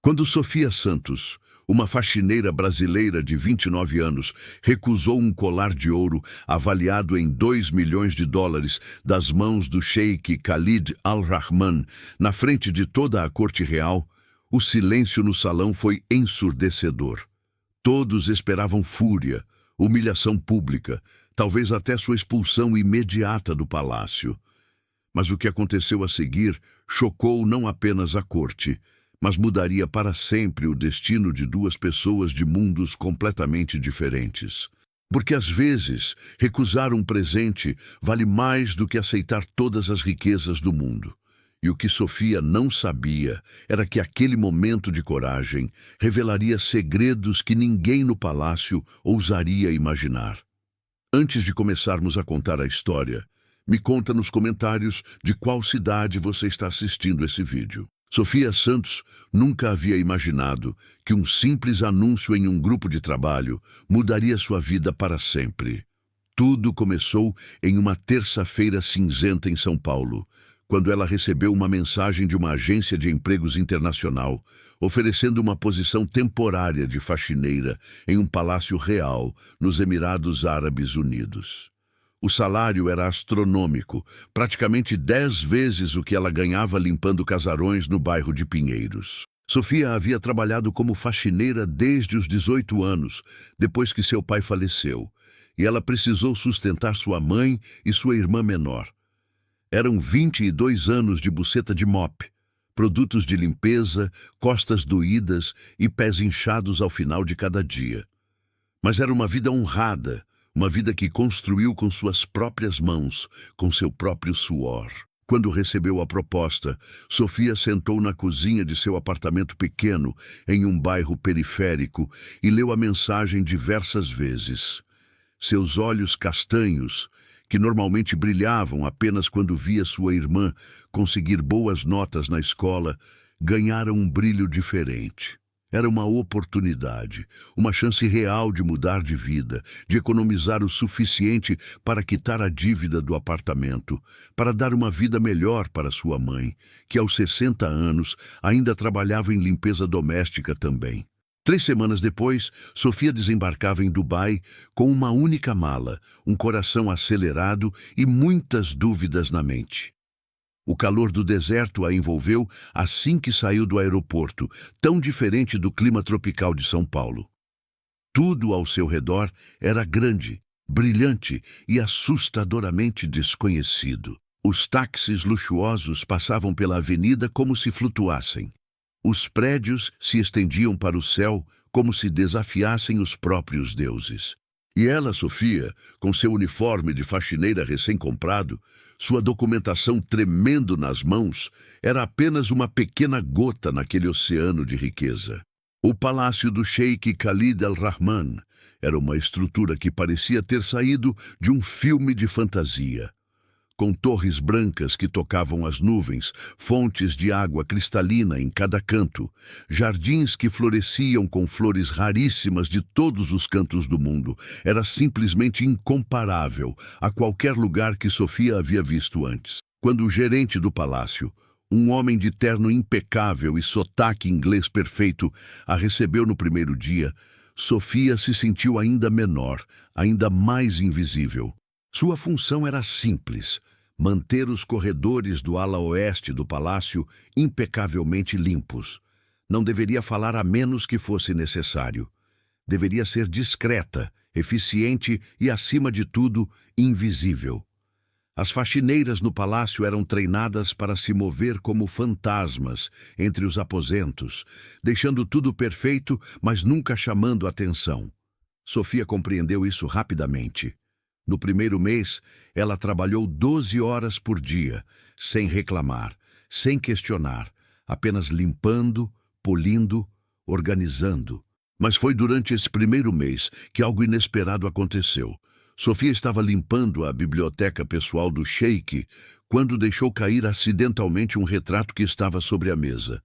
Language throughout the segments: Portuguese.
Quando Sofia Santos, uma faxineira brasileira de 29 anos, recusou um colar de ouro avaliado em US$ 2 milhões das mãos do sheik Khalid Al-Rahman, na frente de toda a corte real, o silêncio no salão foi ensurdecedor. Todos esperavam fúria, humilhação pública, talvez até sua expulsão imediata do palácio. Mas o que aconteceu a seguir chocou não apenas a corte, mas mudaria para sempre o destino de duas pessoas de mundos completamente diferentes. Porque às vezes, recusar um presente vale mais do que aceitar todas as riquezas do mundo. E o que Sofia não sabia era que aquele momento de coragem revelaria segredos que ninguém no palácio ousaria imaginar. Antes de começarmos a contar a história, me conta nos comentários de qual cidade você está assistindo esse vídeo. Sofia Santos nunca havia imaginado que um simples anúncio em um grupo de trabalho mudaria sua vida para sempre. Tudo começou em uma terça-feira cinzenta em São Paulo, quando ela recebeu uma mensagem de uma agência de empregos internacional, oferecendo uma posição temporária de faxineira em um palácio real nos Emirados Árabes Unidos. O salário era astronômico, praticamente 10 vezes o que ela ganhava limpando casarões no bairro de Pinheiros. Sofia havia trabalhado como faxineira desde os 18 anos, depois que seu pai faleceu, e ela precisou sustentar sua mãe e sua irmã menor. Eram 22 anos de buceta de mop, produtos de limpeza, costas doídas e pés inchados ao final de cada dia. Mas era uma vida honrada, uma vida que construiu com suas próprias mãos, com seu próprio suor. Quando recebeu a proposta, Sofia sentou na cozinha de seu apartamento pequeno, em um bairro periférico, e leu a mensagem diversas vezes. Seus olhos castanhos, que normalmente brilhavam apenas quando via sua irmã conseguir boas notas na escola, ganharam um brilho diferente. Era uma oportunidade, uma chance real de mudar de vida, de economizar o suficiente para quitar a dívida do apartamento, para dar uma vida melhor para sua mãe, que aos 60 anos ainda trabalhava em limpeza doméstica também. 3 semanas depois, Sofia desembarcava em Dubai com uma única mala, um coração acelerado e muitas dúvidas na mente. O calor do deserto a envolveu assim que saiu do aeroporto, tão diferente do clima tropical de São Paulo. Tudo ao seu redor era grande, brilhante e assustadoramente desconhecido. Os táxis luxuosos passavam pela avenida como se flutuassem. Os prédios se estendiam para o céu como se desafiassem os próprios deuses. E ela, Sofia, com seu uniforme de faxineira recém-comprado, sua documentação tremendo nas mãos, era apenas uma pequena gota naquele oceano de riqueza. O palácio do sheik Khalid Al-Rahman era uma estrutura que parecia ter saído de um filme de fantasia. Com torres brancas que tocavam as nuvens, fontes de água cristalina em cada canto, jardins que floresciam com flores raríssimas de todos os cantos do mundo, era simplesmente incomparável a qualquer lugar que Sofia havia visto antes. Quando o gerente do palácio, um homem de terno impecável e sotaque inglês perfeito, a recebeu no primeiro dia, Sofia se sentiu ainda menor, ainda mais invisível. Sua função era simples: manter os corredores do ala oeste do palácio impecavelmente limpos. Não deveria falar a menos que fosse necessário. Deveria ser discreta, eficiente e, acima de tudo, invisível. As faxineiras no palácio eram treinadas para se mover como fantasmas entre os aposentos, deixando tudo perfeito, mas nunca chamando atenção. Sofia compreendeu isso rapidamente. No primeiro mês, ela trabalhou 12 horas por dia, sem reclamar, sem questionar, apenas limpando, polindo, organizando. Mas foi durante esse primeiro mês que algo inesperado aconteceu. Sofia estava limpando a biblioteca pessoal do sheik quando deixou cair acidentalmente um retrato que estava sobre a mesa.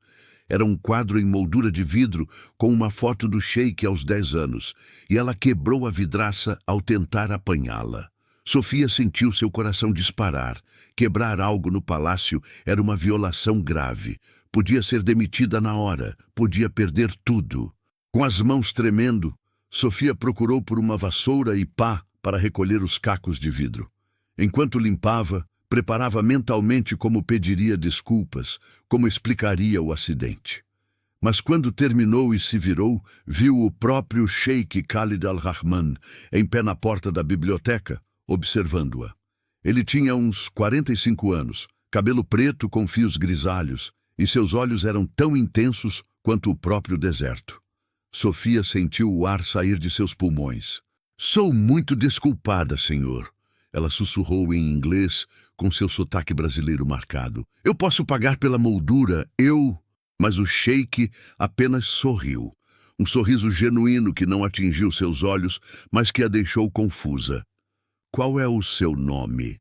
Era um quadro em moldura de vidro com uma foto do sheik aos 10 anos, e ela quebrou a vidraça ao tentar apanhá-la. Sofia sentiu seu coração disparar. Quebrar algo no palácio era uma violação grave, Podia ser demitida na hora, podia perder tudo. Com as mãos tremendo, Sofia procurou por uma vassoura e pá para recolher os cacos de vidro. Enquanto limpava, preparava mentalmente como pediria desculpas, como explicaria o acidente. Mas quando terminou e se virou, viu o próprio Sheikh Khalid al-Rahman em pé na porta da biblioteca, observando-a. Ele tinha uns 45 anos, cabelo preto com fios grisalhos, e seus olhos eram tão intensos quanto o próprio deserto. Sofia sentiu o ar sair de seus pulmões. "Sou muito desculpada, senhor." Ela sussurrou em inglês, com seu sotaque brasileiro marcado. "Eu posso pagar pela moldura, Mas o sheik apenas sorriu. Um sorriso genuíno que não atingiu seus olhos, mas que a deixou confusa. "Qual é o seu nome?"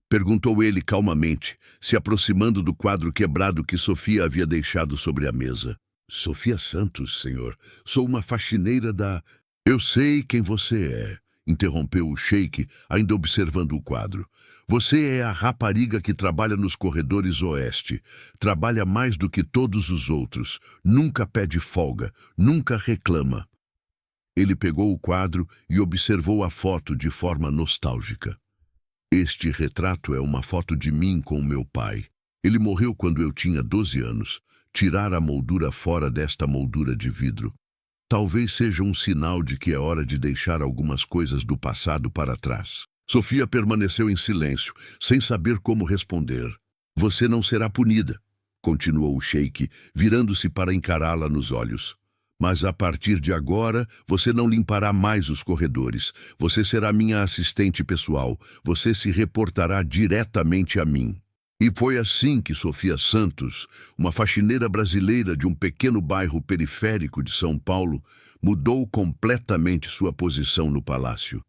perguntou ele calmamente, se aproximando do quadro quebrado que Sofia havia deixado sobre a mesa. "Sofia Santos, senhor. Sou uma faxineira da..." "Eu sei quem você é", interrompeu o sheik, ainda observando o quadro. "Você é a rapariga que trabalha nos corredores oeste. Trabalha mais do que todos os outros. Nunca pede folga, nunca reclama." Ele pegou o quadro e observou a foto de forma nostálgica. "Este retrato é uma foto de mim com meu pai. Ele morreu quando eu tinha 12 anos. Tirar a moldura fora desta moldura de vidro. Talvez seja um sinal de que é hora de deixar algumas coisas do passado para trás." Sofia permaneceu em silêncio, sem saber como responder. "Você não será punida", continuou o sheik, virando-se para encará-la nos olhos. "Mas a partir de agora, você não limpará mais os corredores. Você será minha assistente pessoal. Você se reportará diretamente a mim." E foi assim que Sofia Santos, uma faxineira brasileira de um pequeno bairro periférico de São Paulo, mudou completamente sua posição no palácio.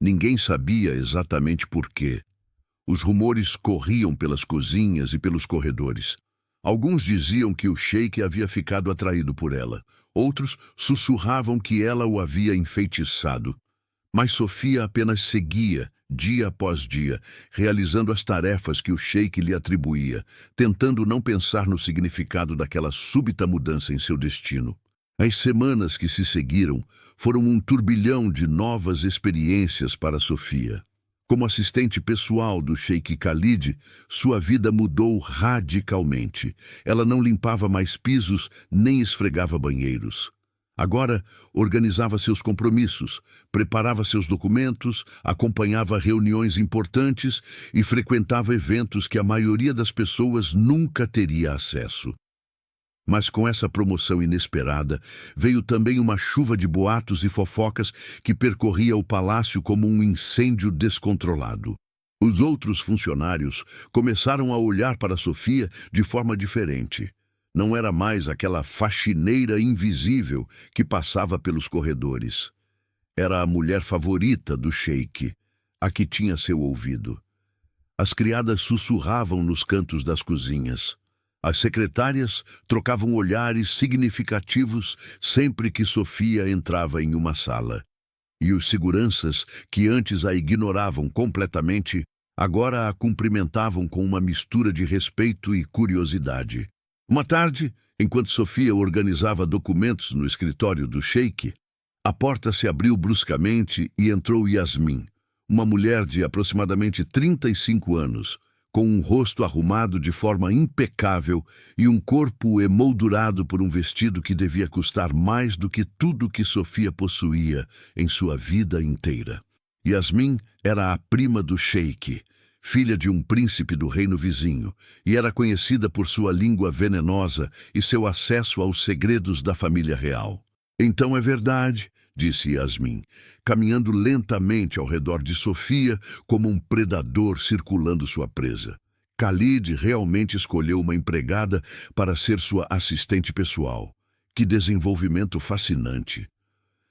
Ninguém sabia exatamente por quê. Os rumores corriam pelas cozinhas e pelos corredores. Alguns diziam que o sheik havia ficado atraído por ela. Outros sussurravam que ela o havia enfeitiçado. Mas Sofia apenas seguia, dia após dia, realizando as tarefas que o sheik lhe atribuía, tentando não pensar no significado daquela súbita mudança em seu destino. As semanas que se seguiram foram um turbilhão de novas experiências para Sofia. Como assistente pessoal do Sheikh Khalid, sua vida mudou radicalmente. Ela não limpava mais pisos nem esfregava banheiros. Agora, organizava seus compromissos, preparava seus documentos, acompanhava reuniões importantes e frequentava eventos que a maioria das pessoas nunca teria acesso. Mas com essa promoção inesperada, veio também uma chuva de boatos e fofocas que percorria o palácio como um incêndio descontrolado. Os outros funcionários começaram a olhar para Sofia de forma diferente. Não era mais aquela faxineira invisível que passava pelos corredores. Era a mulher favorita do sheik, a que tinha seu ouvido. As criadas sussurravam nos cantos das cozinhas. As secretárias trocavam olhares significativos sempre que Sofia entrava em uma sala. E os seguranças, que antes a ignoravam completamente, agora a cumprimentavam com uma mistura de respeito e curiosidade. Uma tarde, enquanto Sofia organizava documentos no escritório do sheik, a porta se abriu bruscamente e entrou Yasmin, uma mulher de aproximadamente 35 anos, com um rosto arrumado de forma impecável e um corpo emoldurado por um vestido que devia custar mais do que tudo que Sofia possuía em sua vida inteira. Yasmin era a prima do sheik, filha de um príncipe do reino vizinho, e era conhecida por sua língua venenosa e seu acesso aos segredos da família real. "Então é verdade", disse Yasmin, caminhando lentamente ao redor de Sofia como um predador circulando sua presa. Khalid realmente escolheu uma empregada para ser sua assistente pessoal. Que desenvolvimento fascinante!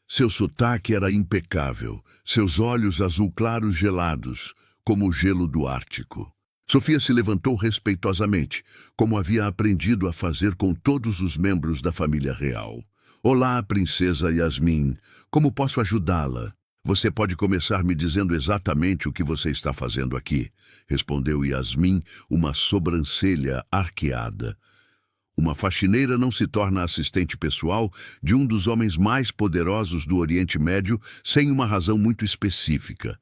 Seu sotaque era impecável, seus olhos azul claros gelados, como o gelo do Ártico. Sofia se levantou respeitosamente, como havia aprendido a fazer com todos os membros da família real. "Olá, princesa Yasmin. Como posso ajudá-la?" "Você pode começar me dizendo exatamente o que você está fazendo aqui", respondeu Yasmin, uma sobrancelha arqueada. Uma faxineira não se torna assistente pessoal de um dos homens mais poderosos do Oriente Médio sem uma razão muito específica.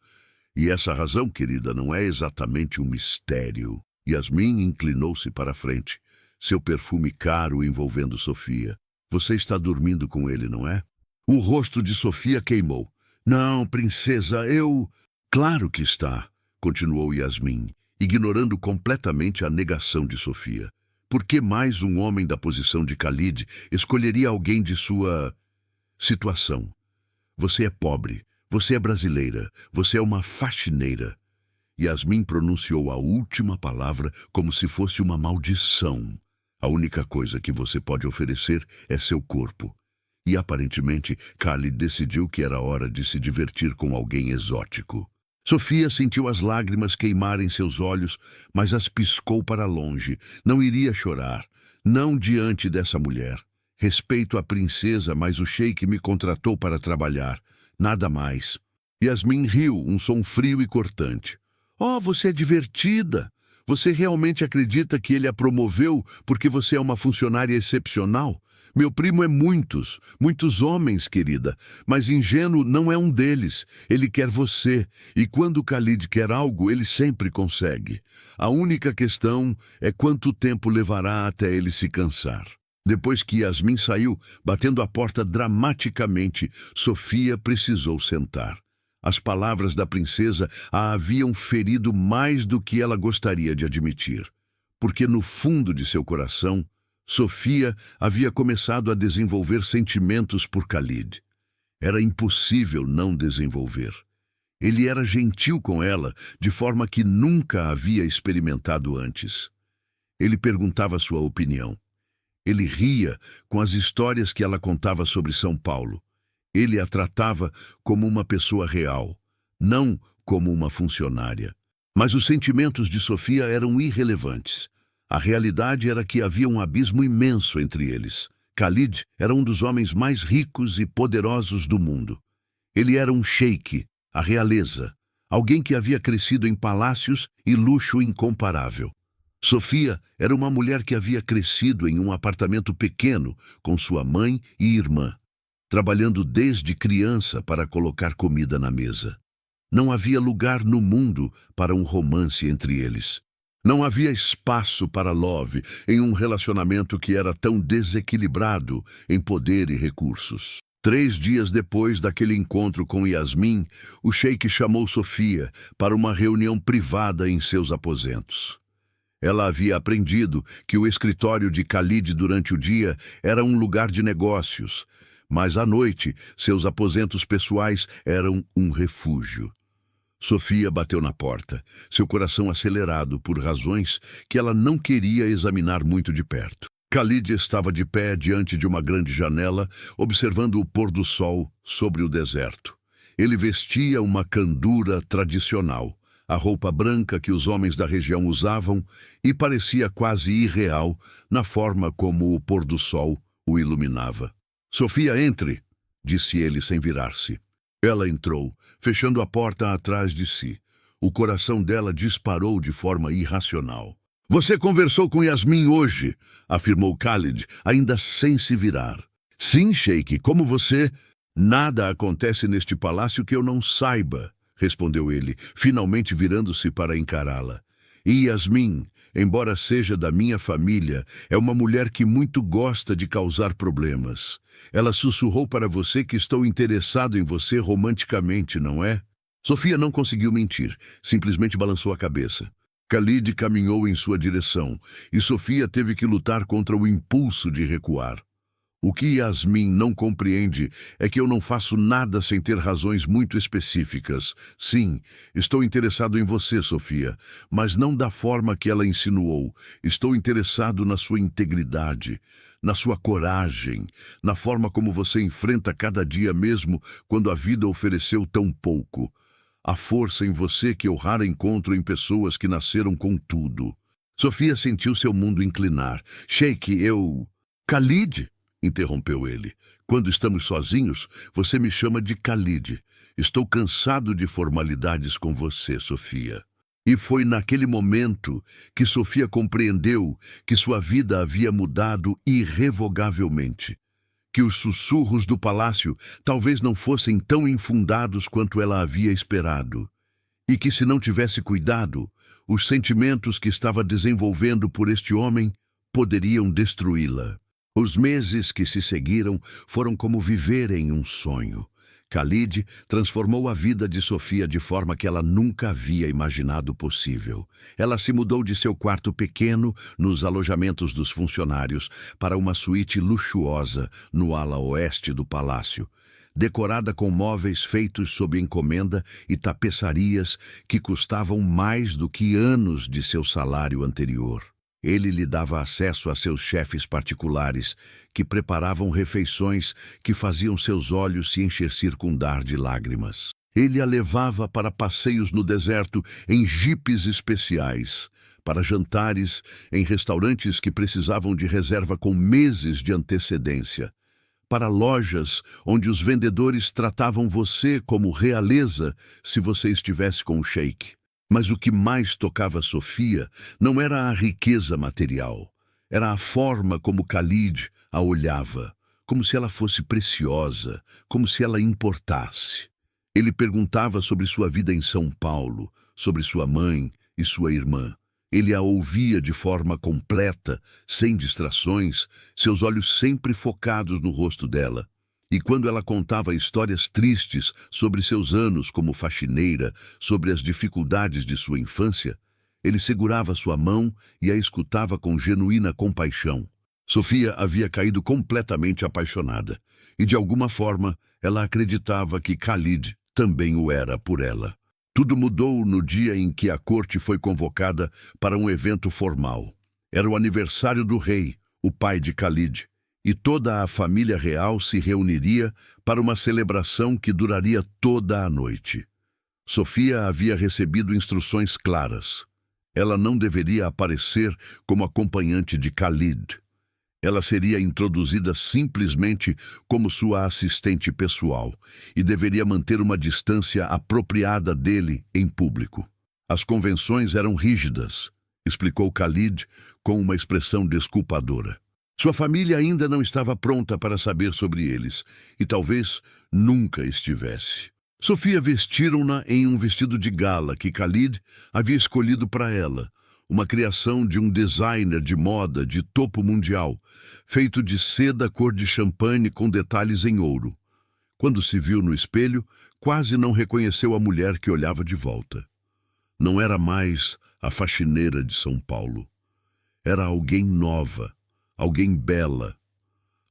E essa razão, querida, não é exatamente um mistério. Yasmin inclinou-se para a frente, seu perfume caro envolvendo Sofia. Você está dormindo com ele, não é? O rosto de Sofia queimou. Não, princesa, eu... Claro que está, continuou Yasmin, ignorando completamente a negação de Sofia. Por que mais um homem da posição de Khalid escolheria alguém de sua situação? Você é pobre, você é brasileira, você é uma faxineira. Yasmin pronunciou a última palavra como se fosse uma maldição. A única coisa que você pode oferecer é seu corpo. E aparentemente, Khalid decidiu que era hora de se divertir com alguém exótico. Sofia sentiu as lágrimas queimarem seus olhos, mas as piscou para longe. Não iria chorar, não diante dessa mulher. Respeito a princesa, mas o sheik me contratou para trabalhar. Nada mais. Yasmin riu, um som frio e cortante. Oh, você é divertida! Você realmente acredita que ele a promoveu porque você é uma funcionária excepcional? Meu primo é muitos homens, querida, mas ingênuo não é um deles. Ele quer você, e quando Khalid quer algo, ele sempre consegue. A única questão é quanto tempo levará até ele se cansar. Depois que Yasmin saiu, batendo a porta dramaticamente, Sofia precisou sentar. As palavras da princesa a haviam ferido mais do que ela gostaria de admitir, porque no fundo de seu coração, Sofia havia começado a desenvolver sentimentos por Khalid. Era impossível não desenvolver. Ele era gentil com ela, de forma que nunca havia experimentado antes. Ele perguntava sua opinião. Ele ria com as histórias que ela contava sobre São Paulo. Ele a tratava como uma pessoa real, não como uma funcionária. Mas os sentimentos de Sofia eram irrelevantes. A realidade era que havia um abismo imenso entre eles. Khalid era um dos homens mais ricos e poderosos do mundo. Ele era um sheik, a realeza, alguém que havia crescido em palácios e luxo incomparável. Sofia era uma mulher que havia crescido em um apartamento pequeno com sua mãe e irmã, trabalhando desde criança para colocar comida na mesa. Não havia lugar no mundo para um romance entre eles. Não havia espaço para love em um relacionamento que era tão desequilibrado em poder e recursos. 3 dias depois daquele encontro com Yasmin, o sheik chamou Sofia para uma reunião privada em seus aposentos. Ela havia aprendido que o escritório de Khalid durante o dia era um lugar de negócios, mas à noite seus aposentos pessoais eram um refúgio. Sofia bateu na porta, seu coração acelerado por razões que ela não queria examinar muito de perto. Khalid estava de pé diante de uma grande janela, observando o pôr do sol sobre o deserto. Ele vestia uma candura tradicional, a roupa branca que os homens da região usavam, e parecia quase irreal na forma como o pôr do sol o iluminava. Sofia, entre, disse ele sem virar-se. Ela entrou, fechando a porta atrás de si. O coração dela disparou de forma irracional. Você conversou com Yasmin hoje, afirmou Khalid, ainda sem se virar. Sim, sheik, como você... Nada acontece neste palácio que eu não saiba, respondeu ele, finalmente virando-se para encará-la. E Yasmin, embora seja da minha família, é uma mulher que muito gosta de causar problemas. Ela sussurrou para você que estou interessado em você romanticamente, não é? Sofia não conseguiu mentir, simplesmente balançou a cabeça. Khalid caminhou em sua direção, e Sofia teve que lutar contra o impulso de recuar. O que Yasmin não compreende é que eu não faço nada sem ter razões muito específicas. Sim, estou interessado em você, Sofia, mas não da forma que ela insinuou. Estou interessado na sua integridade, na sua coragem, na forma como você enfrenta cada dia mesmo quando a vida ofereceu tão pouco. A força em você que eu rara encontro em pessoas que nasceram com tudo. Sofia sentiu seu mundo inclinar. Sheik, eu... Khalid? Interrompeu ele. Quando estamos sozinhos, você me chama de Khalid. Estou cansado de formalidades com você, Sofia. E foi naquele momento que Sofia compreendeu que sua vida havia mudado irrevogavelmente, que os sussurros do palácio talvez não fossem tão infundados quanto ela havia esperado, e que se não tivesse cuidado, os sentimentos que estava desenvolvendo por este homem poderiam destruí-la. Os meses que se seguiram foram como viver em um sonho. Khalid transformou a vida de Sofia de forma que ela nunca havia imaginado possível. Ela se mudou de seu quarto pequeno, nos alojamentos dos funcionários, para uma suíte luxuosa no ala oeste do palácio, decorada com móveis feitos sob encomenda e tapeçarias que custavam mais do que anos de seu salário anterior. Ele lhe dava acesso a seus chefes particulares, que preparavam refeições que faziam seus olhos se encher circundar de lágrimas. Ele a levava para passeios no deserto em jipes especiais, para jantares em restaurantes que precisavam de reserva com meses de antecedência, para lojas onde os vendedores tratavam você como realeza se você estivesse com o sheik. Mas o que mais tocava Sofia não era a riqueza material, era a forma como Khalid a olhava, como se ela fosse preciosa, como se ela importasse. Ele perguntava sobre sua vida em São Paulo, sobre sua mãe e sua irmã. Ele a ouvia de forma completa, sem distrações, seus olhos sempre focados no rosto dela. E quando ela contava histórias tristes sobre seus anos como faxineira, sobre as dificuldades de sua infância, ele segurava sua mão e a escutava com genuína compaixão. Sofia havia caído completamente apaixonada, e de alguma forma ela acreditava que Khalid também o era por ela. Tudo mudou no dia em que a corte foi convocada para um evento formal. Era o aniversário do rei, o pai de Khalid, e toda a família real se reuniria para uma celebração que duraria toda a noite. Sofia havia recebido instruções claras. Ela não deveria aparecer como acompanhante de Khalid. Ela seria introduzida simplesmente como sua assistente pessoal e deveria manter uma distância apropriada dele em público. As convenções eram rígidas, explicou Khalid com uma expressão desculpadora. Sua família ainda não estava pronta para saber sobre eles, e talvez nunca estivesse. Sofia vestiram-na em um vestido de gala que Khalid havia escolhido para ela, uma criação de um designer de moda de topo mundial, feito de seda cor de champanhe com detalhes em ouro. Quando se viu no espelho, quase não reconheceu a mulher que olhava de volta. Não era mais a faxineira de São Paulo. Era alguém nova, alguém bela,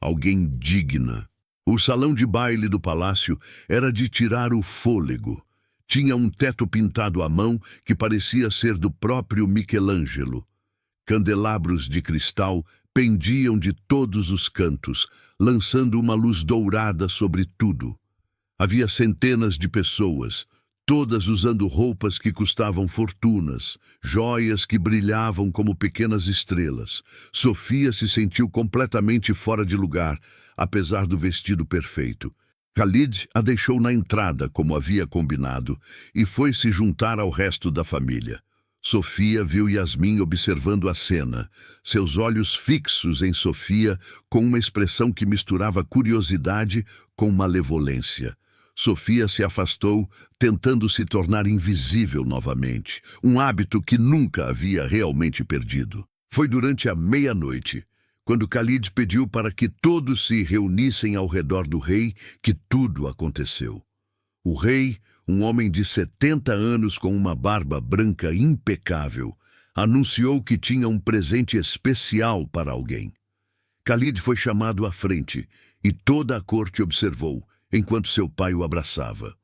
alguém digna. O salão de baile do palácio era de tirar o fôlego. Tinha um teto pintado à mão que parecia ser do próprio Michelangelo. Candelabros de cristal pendiam de todos os cantos, lançando uma luz dourada sobre tudo. Havia centenas de pessoas, todas usando roupas que custavam fortunas, joias que brilhavam como pequenas estrelas. Sofia se sentiu completamente fora de lugar, apesar do vestido perfeito. Khalid a deixou na entrada, como havia combinado, e foi se juntar ao resto da família. Sofia viu Yasmin observando a cena, seus olhos fixos em Sofia com uma expressão que misturava curiosidade com malevolência. Sofia se afastou, tentando se tornar invisível novamente, um hábito que nunca havia realmente perdido. Foi durante a meia-noite, quando Khalid pediu para que todos se reunissem ao redor do rei, que tudo aconteceu. O rei, um homem de 70 anos com uma barba branca impecável, anunciou que tinha um presente especial para alguém. Khalid foi chamado à frente e toda a corte observou, enquanto seu pai o abraçava.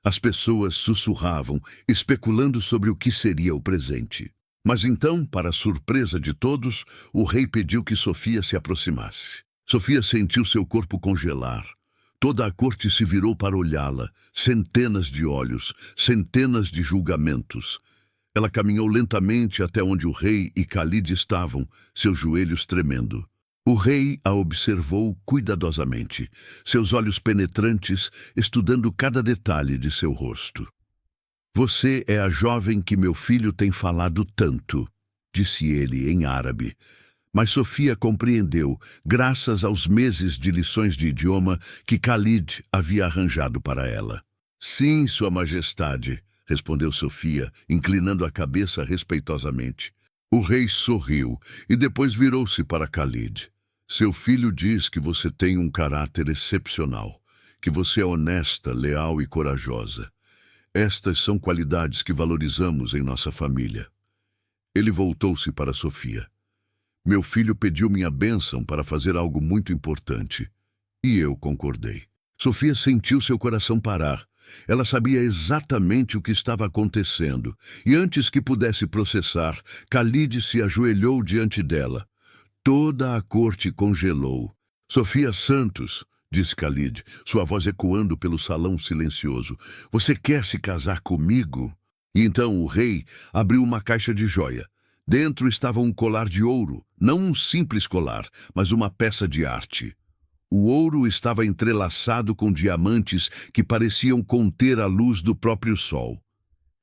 As pessoas sussurravam, especulando sobre o que seria o presente. Mas então, para surpresa de todos, o rei pediu que Sofia se aproximasse. Sofia sentiu seu corpo congelar. Toda a corte se virou para olhá-la, centenas de olhos, centenas de julgamentos. Ela caminhou lentamente até onde o rei e Khalid estavam, seus joelhos tremendo. O rei a observou cuidadosamente, seus olhos penetrantes estudando cada detalhe de seu rosto. Você é a jovem que meu filho tem falado tanto, disse ele em árabe. Mas Sofia compreendeu, graças aos meses de lições de idioma que Khalid havia arranjado para ela. Sim, Sua Majestade, respondeu Sofia, inclinando a cabeça respeitosamente. O rei sorriu e depois virou-se para Khalid. Seu filho diz que você tem um caráter excepcional, que você é honesta, leal e corajosa. Estas são qualidades que valorizamos em nossa família. Ele voltou-se para Sofia. Meu filho pediu minha bênção para fazer algo muito importante. E eu concordei. Sofia sentiu seu coração parar. Ela sabia exatamente o que estava acontecendo. E antes que pudesse processar, Khalid se ajoelhou diante dela. Toda a corte congelou. Sofia Santos, disse Khalid, sua voz ecoando pelo salão silencioso. Você quer se casar comigo? E então o rei abriu uma caixa de joia. Dentro estava um colar de ouro, não um simples colar, mas uma peça de arte. O ouro estava entrelaçado com diamantes que pareciam conter a luz do próprio sol.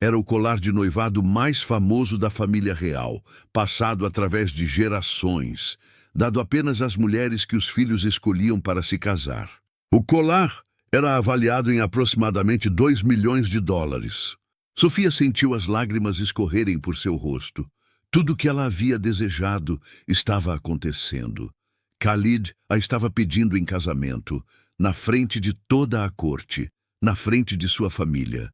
Era o colar de noivado mais famoso da família real, passado através de gerações, dado apenas às mulheres que os filhos escolhiam para se casar. O colar era avaliado em aproximadamente 2 milhões de dólares. Sofia sentiu as lágrimas escorrerem por seu rosto. Tudo o que ela havia desejado estava acontecendo. Khalid a estava pedindo em casamento, na frente de toda a corte, na frente de sua família.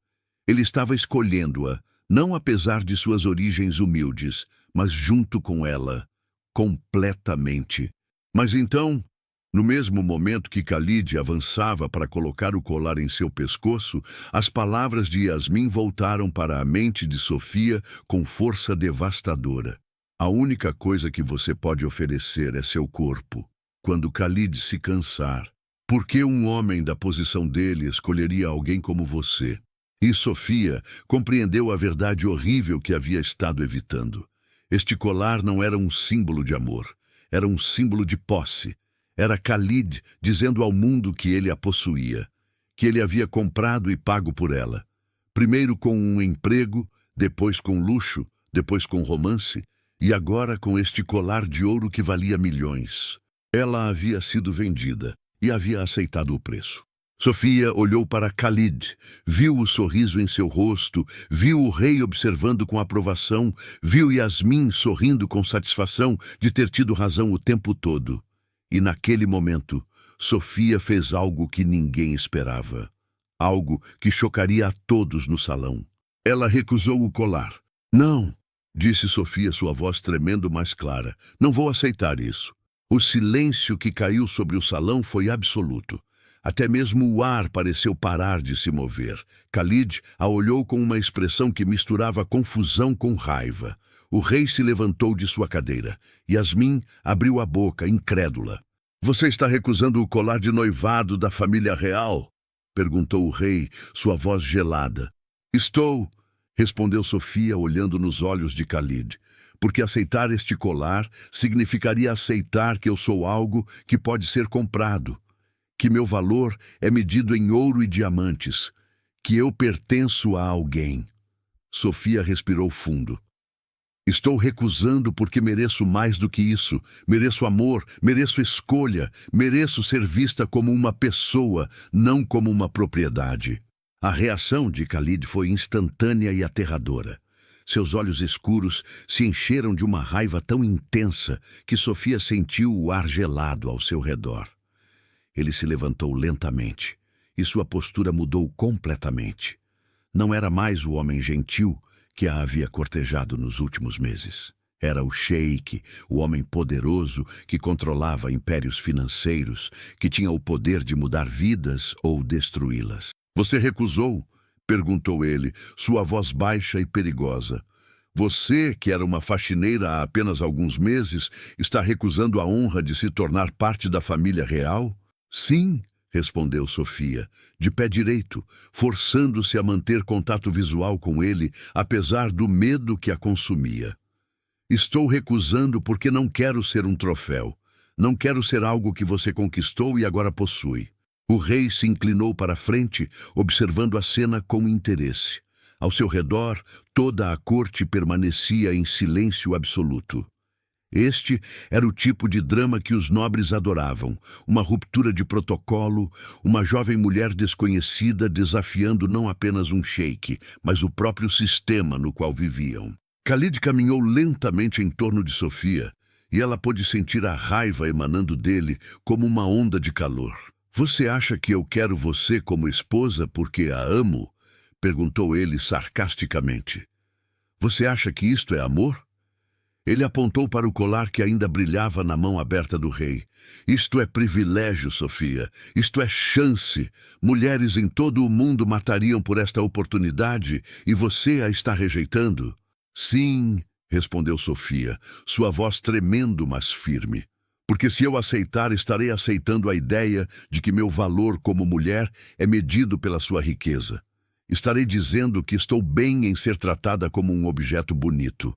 Ele estava escolhendo-a, não apesar de suas origens humildes, mas junto com ela, completamente. Mas então, no mesmo momento que Khalid avançava para colocar o colar em seu pescoço, as palavras de Yasmin voltaram para a mente de Sofia com força devastadora. A única coisa que você pode oferecer é seu corpo. Quando Khalid se cansar, por que um homem da posição dele escolheria alguém como você? E Sofia compreendeu a verdade horrível que havia estado evitando. Este colar não era um símbolo de amor, era um símbolo de posse. Era Khalid dizendo ao mundo que ele a possuía, que ele havia comprado e pago por ela. Primeiro com um emprego, depois com luxo, depois com romance, e agora com este colar de ouro que valia milhões. Ela havia sido vendida e havia aceitado o preço. Sofia olhou para Khalid, viu o sorriso em seu rosto, viu o rei observando com aprovação, viu Yasmin sorrindo com satisfação de ter tido razão o tempo todo. E naquele momento, Sofia fez algo que ninguém esperava. Algo que chocaria a todos no salão. Ela recusou o colar. Não, disse Sofia, sua voz tremendo mais clara. Não vou aceitar isso. O silêncio que caiu sobre o salão foi absoluto. Até mesmo o ar pareceu parar de se mover. Khalid a olhou com uma expressão que misturava confusão com raiva. O rei se levantou de sua cadeira. Yasmin abriu a boca, incrédula. Você está recusando o colar de noivado da família real? Perguntou o rei, sua voz gelada. Estou, respondeu Sofia, olhando nos olhos de Khalid. Porque aceitar este colar significaria aceitar que eu sou algo que pode ser comprado, que meu valor é medido em ouro e diamantes, que eu pertenço a alguém. Sofia respirou fundo. Estou recusando porque mereço mais do que isso. Mereço amor, mereço escolha, mereço ser vista como uma pessoa, não como uma propriedade. A reação de Khalid foi instantânea e aterradora. Seus olhos escuros se encheram de uma raiva tão intensa que Sofia sentiu o ar gelado ao seu redor. Ele se levantou lentamente e sua postura mudou completamente. Não era mais o homem gentil que a havia cortejado nos últimos meses. Era o sheik, o homem poderoso que controlava impérios financeiros, que tinha o poder de mudar vidas ou destruí-las. Você recusou? Perguntou ele, sua voz baixa e perigosa. Você, que era uma faxineira há apenas alguns meses, está recusando a honra de se tornar parte da família real? Sim, respondeu Sofia, de pé direito, forçando-se a manter contato visual com ele, apesar do medo que a consumia. Estou recusando porque não quero ser um troféu. Não quero ser algo que você conquistou e agora possui. O rei se inclinou para a frente, observando a cena com interesse. Ao seu redor, toda a corte permanecia em silêncio absoluto. Este era o tipo de drama que os nobres adoravam, uma ruptura de protocolo, uma jovem mulher desconhecida desafiando não apenas um sheik, mas o próprio sistema no qual viviam. Khalid caminhou lentamente em torno de Sofia, e ela pôde sentir a raiva emanando dele como uma onda de calor. "Você acha que eu quero você como esposa porque a amo?" perguntou ele sarcasticamente. "Você acha que isto é amor?" Ele apontou para o colar que ainda brilhava na mão aberta do rei. "Isto é privilégio, Sofia. Isto é chance. Mulheres em todo o mundo matariam por esta oportunidade e você a está rejeitando?" "Sim", respondeu Sofia, sua voz tremendo, mas firme. "Porque se eu aceitar, estarei aceitando a ideia de que meu valor como mulher é medido pela sua riqueza. Estarei dizendo que estou bem em ser tratada como um objeto bonito.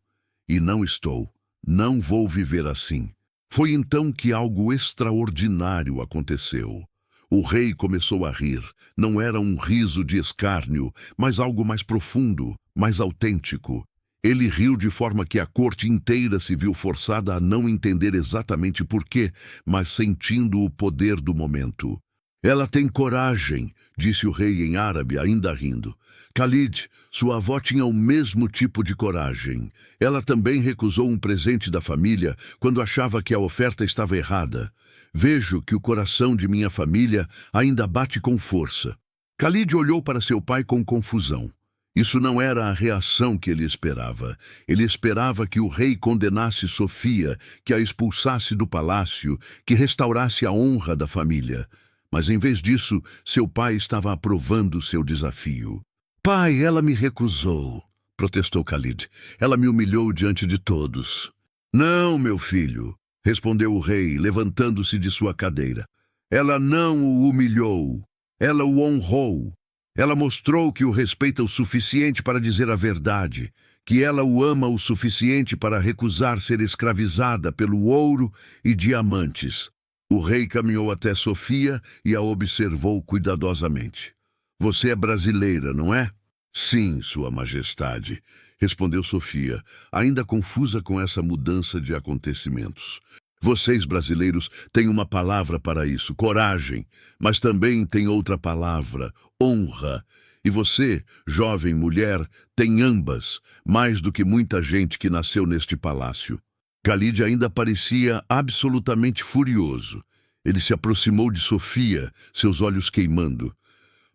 E não estou. Não vou viver assim." Foi então que algo extraordinário aconteceu. O rei começou a rir. Não era um riso de escárnio, mas algo mais profundo, mais autêntico. Ele riu de forma que a corte inteira se viu forçada a não entender exatamente por quê, mas sentindo o poder do momento. "Ela tem coragem", disse o rei em árabe, ainda rindo. "Khalid, sua avó tinha o mesmo tipo de coragem. Ela também recusou um presente da família quando achava que a oferta estava errada. Vejo que o coração de minha família ainda bate com força." Khalid olhou para seu pai com confusão. Isso não era a reação que ele esperava. Ele esperava que o rei condenasse Sofia, que a expulsasse do palácio, que restaurasse a honra da família. Mas em vez disso, seu pai estava aprovando seu desafio. "Pai, ela me recusou", protestou Khalid. "Ela me humilhou diante de todos." "Não, meu filho", respondeu o rei, levantando-se de sua cadeira. "Ela não o humilhou. Ela o honrou. Ela mostrou que o respeita o suficiente para dizer a verdade, que ela o ama o suficiente para recusar ser escravizada pelo ouro e diamantes." O rei caminhou até Sofia e a observou cuidadosamente. "Você é brasileira, não é?" "Sim, Sua Majestade", respondeu Sofia, ainda confusa com essa mudança de acontecimentos. "Vocês, brasileiros, têm uma palavra para isso, coragem, mas também tem outra palavra, honra. E você, jovem mulher, tem ambas, mais do que muita gente que nasceu neste palácio." Khalid ainda parecia absolutamente furioso. Ele se aproximou de Sofia, seus olhos queimando.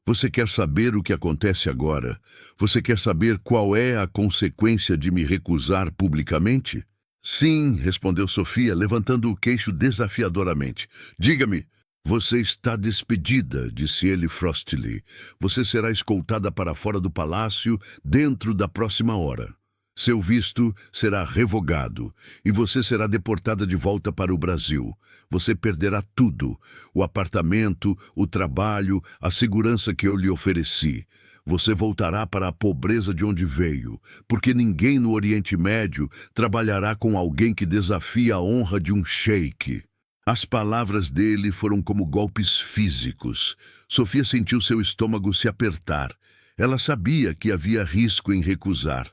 "Você quer saber o que acontece agora? Você quer saber qual é a consequência de me recusar publicamente?" "Sim", respondeu Sofia, levantando o queixo desafiadoramente. "Diga-me." "Você está despedida", disse ele frostily. "Você será escoltada para fora do palácio dentro da próxima hora. Seu visto será revogado e você será deportada de volta para o Brasil. Você perderá tudo: o apartamento, o trabalho, a segurança que eu lhe ofereci. Você voltará para a pobreza de onde veio, porque ninguém no Oriente Médio trabalhará com alguém que desafia a honra de um sheik." As palavras dele foram como golpes físicos. Sofia sentiu seu estômago se apertar. Ela sabia que havia risco em recusar,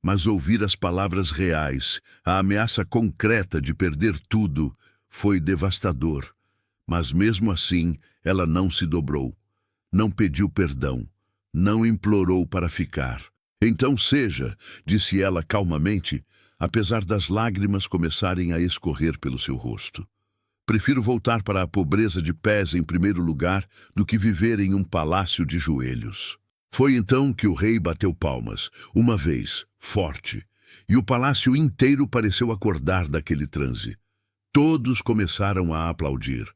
mas ouvir as palavras reais, a ameaça concreta de perder tudo, foi devastador. Mas mesmo assim, ela não se dobrou, não pediu perdão, não implorou para ficar. "Então seja", disse ela calmamente, apesar das lágrimas começarem a escorrer pelo seu rosto. "Prefiro voltar para a pobreza de pés em primeiro lugar do que viver em um palácio de joelhos." Foi então que o rei bateu palmas, uma vez, forte, e o palácio inteiro pareceu acordar daquele transe. Todos começaram a aplaudir.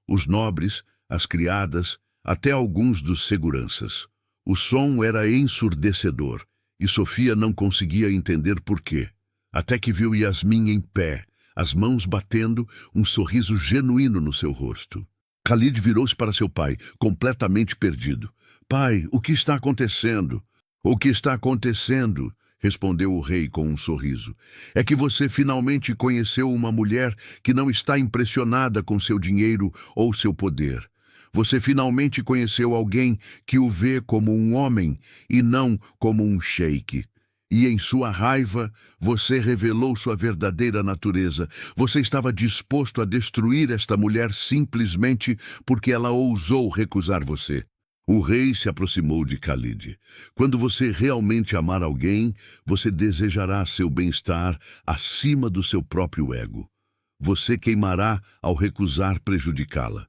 Os nobres, as criadas, até alguns dos seguranças. O som era ensurdecedor, e Sofia não conseguia entender por quê. Até que viu Yasmin em pé, as mãos batendo, um sorriso genuíno no seu rosto. Khalid virou-se para seu pai, completamente perdido. "Pai, o que está acontecendo?" "O que está acontecendo", respondeu o rei com um sorriso, "é que você finalmente conheceu uma mulher que não está impressionada com seu dinheiro ou seu poder. Você finalmente conheceu alguém que o vê como um homem e não como um sheik. E em sua raiva, você revelou sua verdadeira natureza. Você estava disposto a destruir esta mulher simplesmente porque ela ousou recusar você. O rei se aproximou de Khalid. Quando você realmente amar alguém, você desejará seu bem-estar acima do seu próprio ego. Você queimará ao recusar prejudicá-la.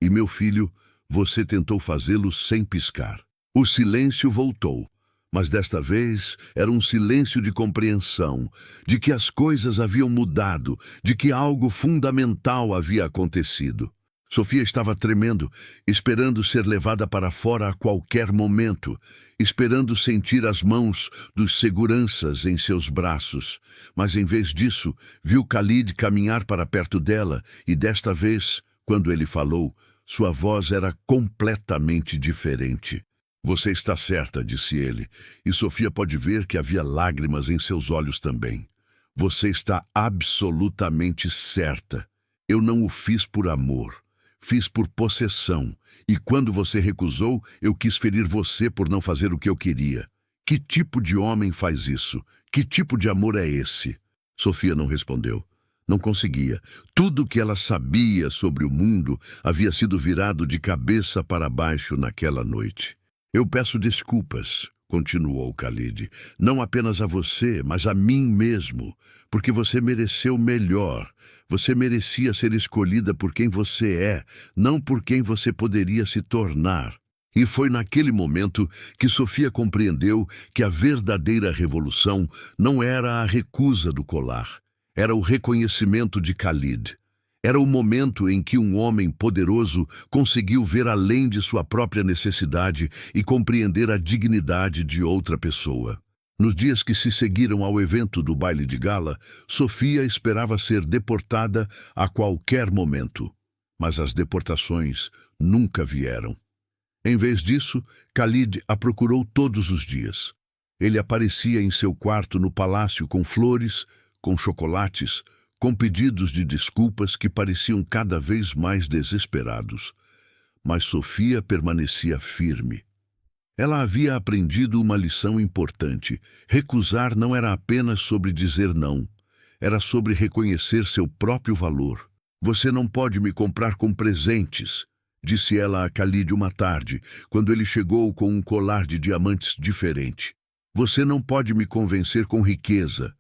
E, meu filho, você tentou fazê-lo sem piscar. O silêncio voltou. Mas desta vez era um silêncio de compreensão, de que as coisas haviam mudado, de que algo fundamental havia acontecido. Sofia estava tremendo, esperando ser levada para fora a qualquer momento, esperando sentir as mãos dos seguranças em seus braços. Mas em vez disso, viu Khalid caminhar para perto dela e desta vez, quando ele falou, sua voz era completamente diferente. Você está certa, disse ele, e Sofia pode ver que havia lágrimas em seus olhos também. Você está absolutamente certa. Eu não o fiz por amor. Fiz por possessão, e quando você recusou, eu quis ferir você por não fazer o que eu queria. Que tipo de homem faz isso? Que tipo de amor é esse? Sofia não respondeu. Não conseguia. Tudo o que ela sabia sobre o mundo havia sido virado de cabeça para baixo naquela noite. Eu peço desculpas, continuou Khalid, não apenas a você, mas a mim mesmo, porque você mereceu melhor. Você merecia ser escolhida por quem você é, não por quem você poderia se tornar. E foi naquele momento que Sofia compreendeu que a verdadeira revolução não era a recusa do colar, era o reconhecimento de Khalid. Era o momento em que um homem poderoso conseguiu ver além de sua própria necessidade e compreender a dignidade de outra pessoa. Nos dias que se seguiram ao evento do baile de gala, Sofia esperava ser deportada a qualquer momento. Mas as deportações nunca vieram. Em vez disso, Khalid a procurou todos os dias. Ele aparecia em seu quarto no palácio com flores, com chocolates, com pedidos de desculpas que pareciam cada vez mais desesperados. Mas Sofia permanecia firme. Ela havia aprendido uma lição importante. Recusar não era apenas sobre dizer não. Era sobre reconhecer seu próprio valor. Você não pode me comprar com presentes, disse ela a Khalid uma tarde, quando ele chegou com um colar de diamantes diferente. Você não pode me convencer com riqueza.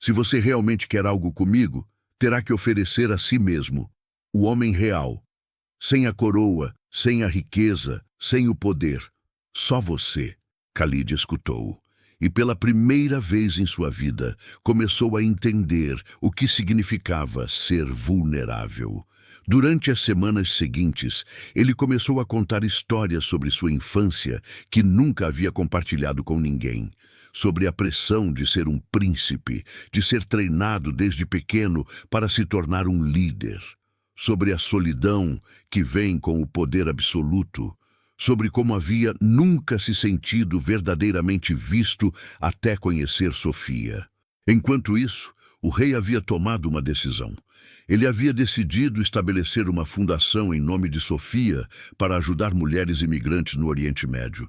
Se você realmente quer algo comigo, terá que oferecer a si mesmo, o homem real. Sem a coroa, sem a riqueza, sem o poder. Só você. Khalid escutou. E pela primeira vez em sua vida, começou a entender o que significava ser vulnerável. Durante as semanas seguintes, ele começou a contar histórias sobre sua infância que nunca havia compartilhado com ninguém. Sobre a pressão de ser um príncipe, de ser treinado desde pequeno para se tornar um líder. Sobre a solidão que vem com o poder absoluto. Sobre como havia nunca se sentido verdadeiramente visto até conhecer Sofia. Enquanto isso, o rei havia tomado uma decisão. Ele havia decidido estabelecer uma fundação em nome de Sofia para ajudar mulheres imigrantes no Oriente Médio.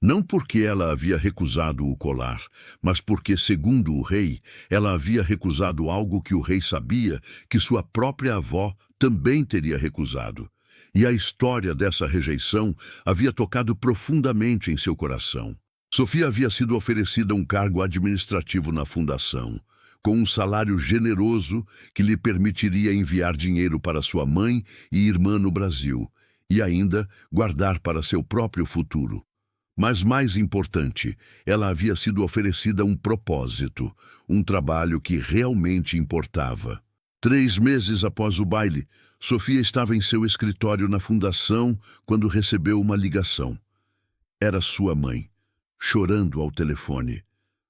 Não porque ela havia recusado o colar, mas porque, segundo o rei, ela havia recusado algo que o rei sabia que sua própria avó também teria recusado. E a história dessa rejeição havia tocado profundamente em seu coração. Sofia havia sido oferecida um cargo administrativo na fundação, com um salário generoso que lhe permitiria enviar dinheiro para sua mãe e irmã no Brasil, e ainda guardar para seu próprio futuro. Mas mais importante, ela havia sido oferecida um propósito, um trabalho que realmente importava. 3 meses após o baile, Sofia estava em seu escritório na fundação quando recebeu uma ligação. Era sua mãe, chorando ao telefone.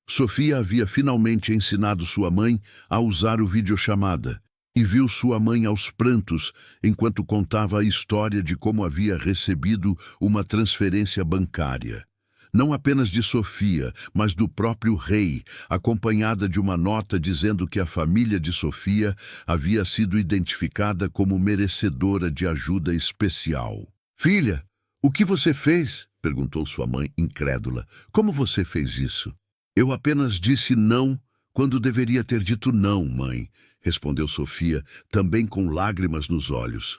Sofia havia finalmente ensinado sua mãe a usar o videochamada e viu sua mãe aos prantos enquanto contava a história de como havia recebido uma transferência bancária. Não apenas de Sofia, mas do próprio rei, acompanhada de uma nota dizendo que a família de Sofia havia sido identificada como merecedora de ajuda especial. Filha, o que você fez? Perguntou sua mãe, incrédula. Como você fez isso? Eu apenas disse não quando deveria ter dito não, mãe, respondeu Sofia, também com lágrimas nos olhos.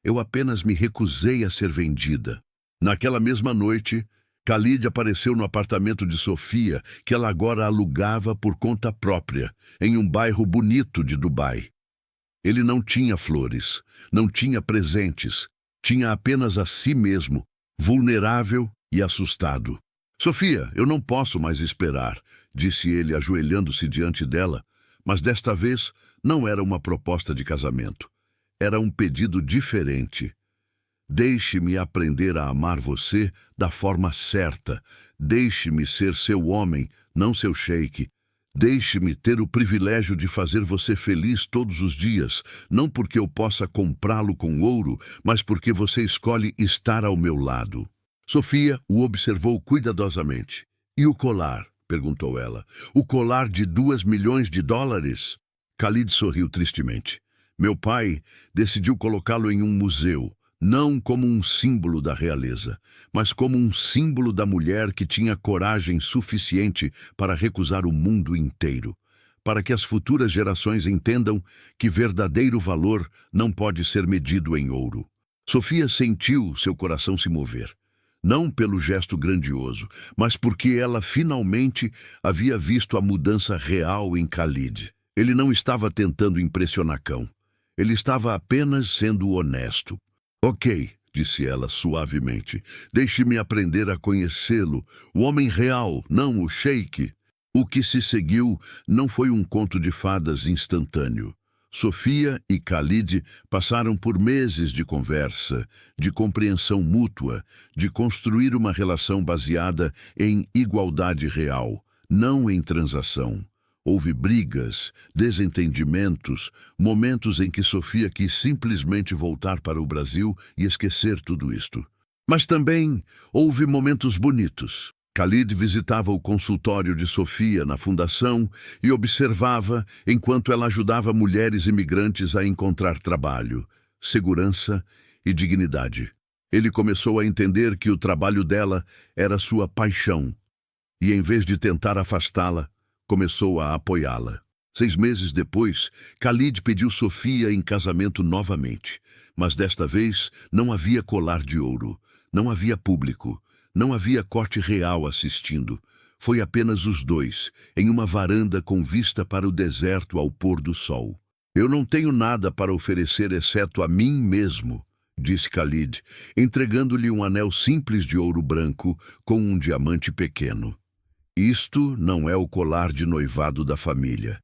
Eu apenas me recusei a ser vendida. Naquela mesma noite, Khalid apareceu no apartamento de Sofia, que ela agora alugava por conta própria, em um bairro bonito de Dubai. Ele não tinha flores, não tinha presentes, tinha apenas a si mesmo, vulnerável e assustado. Sofia, eu não posso mais esperar, disse ele, ajoelhando-se diante dela, mas desta vez não era uma proposta de casamento. Era um pedido diferente. Deixe-me aprender a amar você da forma certa. Deixe-me ser seu homem, não seu sheik. Deixe-me ter o privilégio de fazer você feliz todos os dias, não porque eu possa comprá-lo com ouro, mas porque você escolhe estar ao meu lado. Sofia o observou cuidadosamente. E o colar? Perguntou ela. O colar de $2 milhões? Khalid sorriu tristemente. Meu pai decidiu colocá-lo em um museu, não como um símbolo da realeza, mas como um símbolo da mulher que tinha coragem suficiente para recusar o mundo inteiro, para que as futuras gerações entendam que verdadeiro valor não pode ser medido em ouro. Sofia sentiu seu coração se mover, não pelo gesto grandioso, mas porque ela finalmente havia visto a mudança real em Khalid. Ele não estava tentando impressionar Cão. Ele estava apenas sendo honesto. Ok, disse ela suavemente. Deixe-me aprender a conhecê-lo. O homem real, não o sheik. O que se seguiu não foi um conto de fadas instantâneo. Sofia e Khalid passaram por meses de conversa, de compreensão mútua, de construir uma relação baseada em igualdade real, não em transação. Houve brigas, desentendimentos, momentos em que Sofia quis simplesmente voltar para o Brasil e esquecer tudo isto. Mas também houve momentos bonitos. Khalid visitava o consultório de Sofia na fundação e observava enquanto ela ajudava mulheres imigrantes a encontrar trabalho, segurança e dignidade. Ele começou a entender que o trabalho dela era sua paixão e, em vez de tentar afastá-la, começou a apoiá-la. 6 meses depois, Khalid pediu Sofia em casamento novamente, mas desta vez não havia colar de ouro, não havia público, não havia corte real assistindo. Foi apenas os dois, em uma varanda com vista para o deserto ao pôr do sol. Eu não tenho nada para oferecer exceto a mim mesmo, disse Khalid, entregando-lhe um anel simples de ouro branco com um diamante pequeno. Isto não é o colar de noivado da família.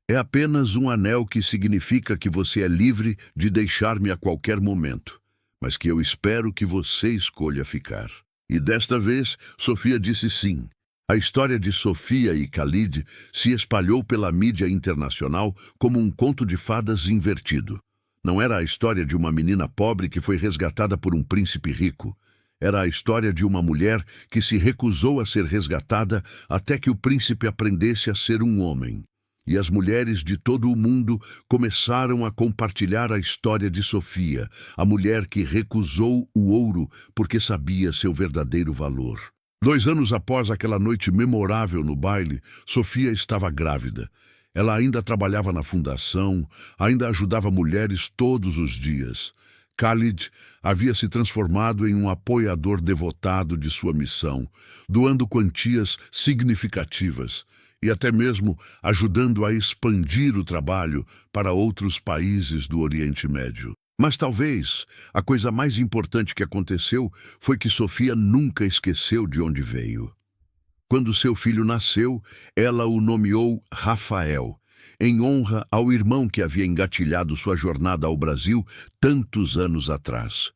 É apenas um anel que significa que você é livre de deixar-me a qualquer momento, mas que eu espero que você escolha ficar. E desta vez, Sofia disse sim. A história de Sofia e Khalid se espalhou pela mídia internacional como um conto de fadas invertido. Não era a história de uma menina pobre que foi resgatada por um príncipe rico. Era a história de uma mulher que se recusou a ser resgatada até que o príncipe aprendesse a ser um homem. E as mulheres de todo o mundo começaram a compartilhar a história de Sofia, a mulher que recusou o ouro porque sabia seu verdadeiro valor. 2 anos após aquela noite memorável no baile, Sofia estava grávida. Ela ainda trabalhava na fundação, ainda ajudava mulheres todos os dias. Khalid havia se transformado em um apoiador devotado de sua missão, doando quantias significativas e até mesmo ajudando a expandir o trabalho para outros países do Oriente Médio. Mas talvez a coisa mais importante que aconteceu foi que Sofia nunca esqueceu de onde veio. Quando seu filho nasceu, ela o nomeou Rafael, em honra ao irmão que havia engatilhado sua jornada ao Brasil tantos anos atrás.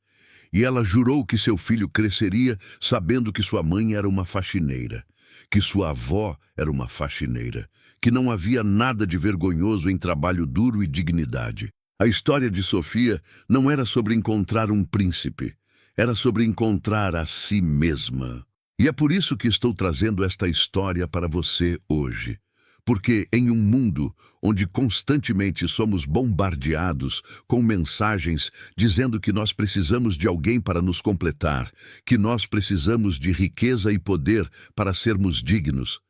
E ela jurou que seu filho cresceria sabendo que sua mãe era uma faxineira, que sua avó era uma faxineira, que não havia nada de vergonhoso em trabalho duro e dignidade. A história de Sofia não era sobre encontrar um príncipe, era sobre encontrar a si mesma. E é por isso que estou trazendo esta história para você hoje. Porque em um mundo onde constantemente somos bombardeados com mensagens dizendo que nós precisamos de alguém para nos completar, que nós precisamos de riqueza e poder para sermos dignos,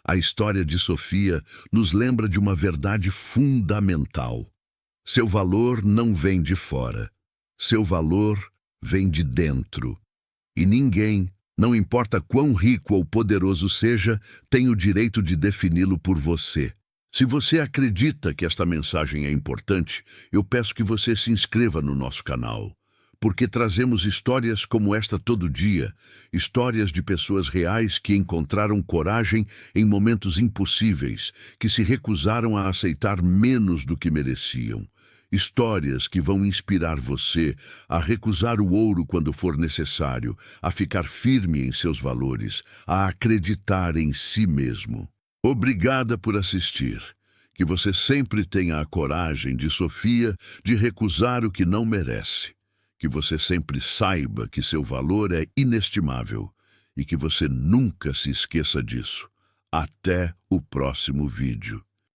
a história de Sofia nos lembra de uma verdade fundamental. Seu valor não vem de fora. Seu valor vem de dentro. E ninguém, não importa quão rico ou poderoso seja, tem o direito de defini-lo por você. Se você acredita que esta mensagem é importante, eu peço que você se inscreva no nosso canal, porque trazemos histórias como esta todo dia, histórias de pessoas reais que encontraram coragem em momentos impossíveis, que se recusaram a aceitar menos do que mereciam. Histórias que vão inspirar você a recusar o ouro quando for necessário, a ficar firme em seus valores, a acreditar em si mesmo. Obrigada por assistir. Que você sempre tenha a coragem de Sofia de recusar o que não merece. Que você sempre saiba que seu valor é inestimável e que você nunca se esqueça disso. Até o próximo vídeo.